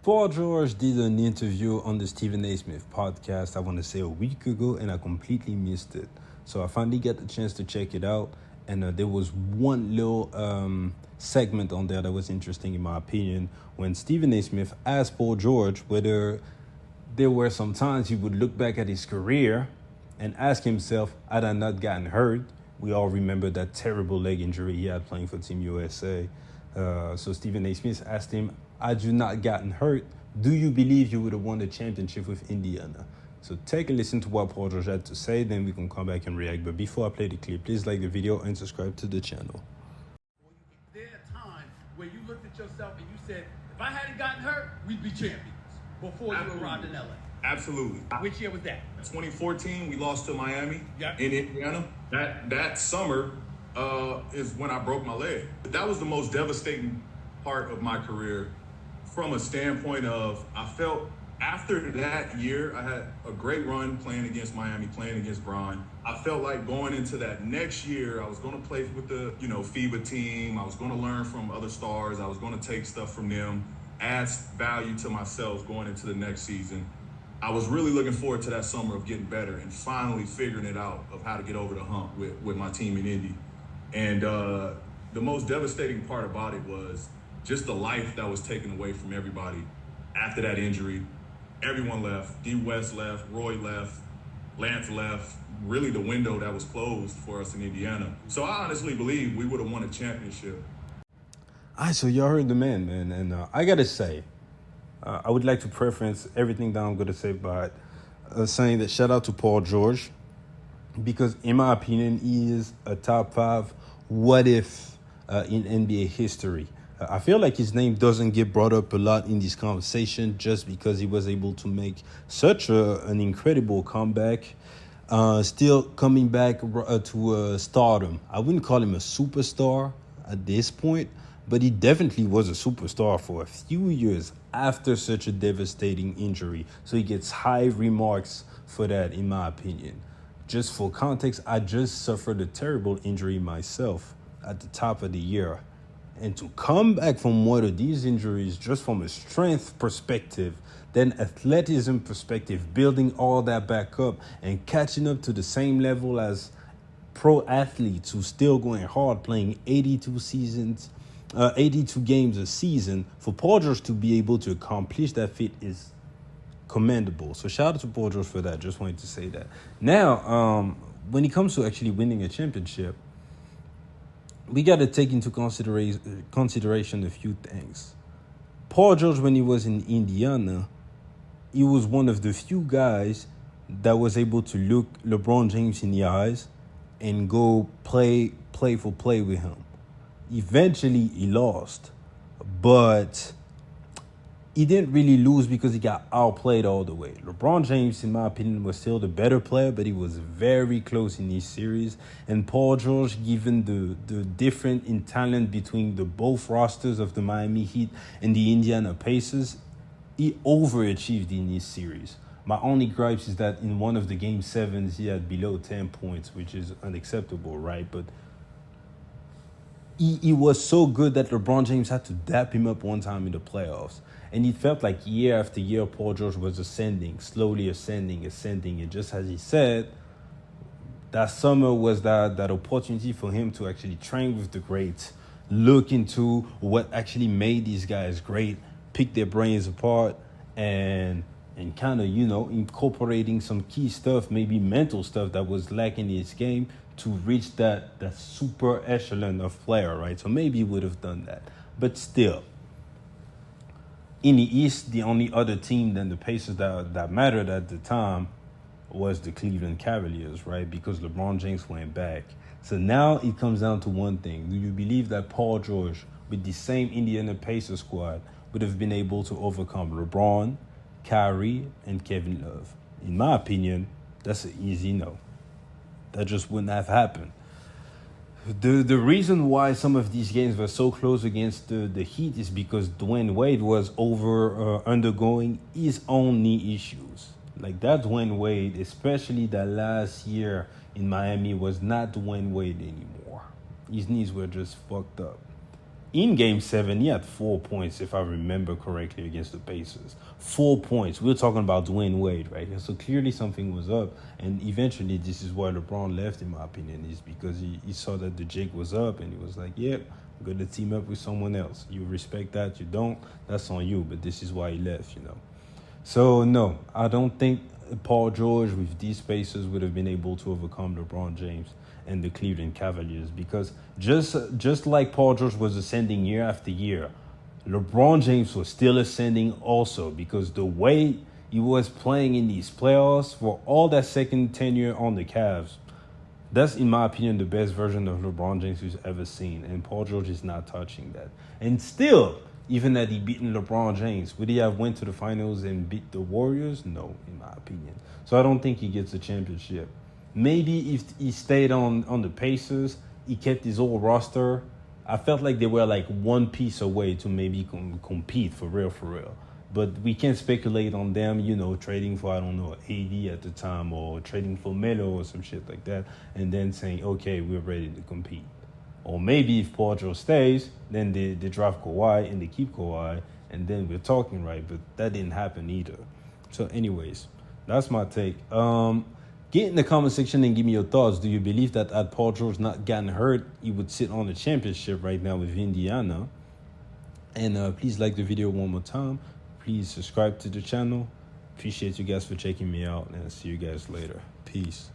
Paul George did an interview on the Stephen A. Smith podcast, I want to say a week ago, and I completely missed it. So I finally got the chance to check it out, and there was one little segment on there that was interesting in my opinion, when Stephen A. Smith asked Paul George whether there were some times he would look back at his career and ask himself, had I not gotten hurt? We all remember that terrible leg injury he had playing for Team USA. So Stephen A. Smith asked him, had you not gotten hurt, do you believe you would have won the championship with Indiana? So take a listen to what Paul George had to say, then we can come back and react. But before I play the clip, please like the video and subscribe to the channel. There a time where you looked at yourself and you said, if I hadn't gotten hurt, we'd be champions before you arrived in LA? Absolutely. Which year was that? 2014, we lost to Miami Yeah. in Indiana. That summer is when I broke my leg. That was the most devastating part of my career from a standpoint of, I felt after that year, I had a great run playing against Miami, playing against Bron. I felt like going into that next year, I was going to play with the FIBA team. I was going to learn from other stars. I was going to take stuff from them, add value to myself going into the next season. I was really looking forward to that summer of getting better and finally figuring it out of how to get over the hump with my team in Indy. And the most devastating part about it was just the life that was taken away from everybody after that injury. Everyone left. D. West left, Roy left, Lance left. Really the window that was closed for us in Indiana. So I honestly believe we would have won a championship. All right, so y'all heard the man, and I gotta say, I would like to preference everything that I'm gonna say by saying that shout out to Paul George, because in my opinion, he is a top 5 what if in NBA history. I feel like his name doesn't get brought up a lot in this conversation just because he was able to make such an incredible comeback. Still coming back to stardom. I wouldn't call him a superstar at this point, but he definitely was a superstar for a few years after such a devastating injury. So he gets high remarks for that, in my opinion. Just for context, I just suffered a terrible injury myself at the top of the year. And to come back from one of these injuries just from a strength perspective, then athleticism perspective, building all that back up and catching up to the same level as pro athletes who still going hard, playing 82 games a season, for Paul George to be able to accomplish that feat is commendable. So shout out to Paul George for that. Just wanted to say that. Now, when it comes to actually winning a championship, we got to take into consideration a few things. Paul George, when he was in Indiana, he was one of the few guys that was able to look LeBron James in the eyes and go play for play with him. Eventually, he lost, but he didn't really lose because he got outplayed all the way. LeBron James, in my opinion, was still the better player, but he was very close in this series. And Paul George, given the difference in talent between the both rosters of the Miami Heat and the Indiana Pacers, he overachieved in this series. My only gripes is that in one of the Game 7s, he had below 10 points, which is unacceptable, right? But he was so good that LeBron James had to dap him up one time in the playoffs. And it felt like year after year, Paul George was ascending, slowly ascending. And just as he said, that summer was that opportunity for him to actually train with the greats, look into what actually made these guys great, pick their brains apart, and kind of, incorporating some key stuff, maybe mental stuff that was lacking in his game to reach that super echelon of player, right? So maybe he would have done that. But still, in the East, the only other team than the Pacers that mattered at the time was the Cleveland Cavaliers, right? Because LeBron James went back. So now it comes down to one thing. Do you believe that Paul George, with the same Indiana Pacers squad, would have been able to overcome LeBron, Kyrie, and Kevin Love? In my opinion, that's an easy no. That just wouldn't have happened. The reason why some of these games were so close against the Heat is because Dwayne Wade was undergoing his own knee issues. Like that Dwayne Wade, especially that last year in Miami, was not Dwayne Wade anymore. His knees were just fucked up. in Game 7, he had 4 points, if I remember correctly, against the Pacers. 4 points. We're talking about Dwayne Wade, right? So clearly something was up. And eventually, this is why LeBron left, in my opinion, is because he saw that the jig was up and he was like, yep, I'm going to team up with someone else. You respect that, you don't, that's on you. But this is why he left, you know. So, no, I don't think Paul George with these Pacers would have been able to overcome LeBron James and the Cleveland Cavaliers, because just like Paul George was ascending year after year, LeBron James was still ascending also, because the way he was playing in these playoffs for all that second tenure on the Cavs, that's, in my opinion, the best version of LeBron James we've ever seen, and Paul George is not touching that. And still, even that he beaten LeBron James, would he have went to the finals and beat the Warriors? No, in my opinion. So I don't think he gets a championship. Maybe if he stayed on the Pacers, he kept his old roster, I felt like they were like one piece away to maybe compete for real. But we can't speculate on them, you know, trading for, I don't know, AD at the time, or trading for Melo or some shit like that, and then saying, okay, we're ready to compete. Or maybe if Paul George stays, then they draft Kawhi and they keep Kawhi, and then we're talking, right? But that didn't happen either. So anyways, that's my take. Get in the comment section and give me your thoughts. Do you believe that had Paul George not gotten hurt, he would sit on the championship right now with Indiana? And please like the video one more time. Please subscribe to the channel. Appreciate you guys for checking me out, and I'll see you guys later. Peace.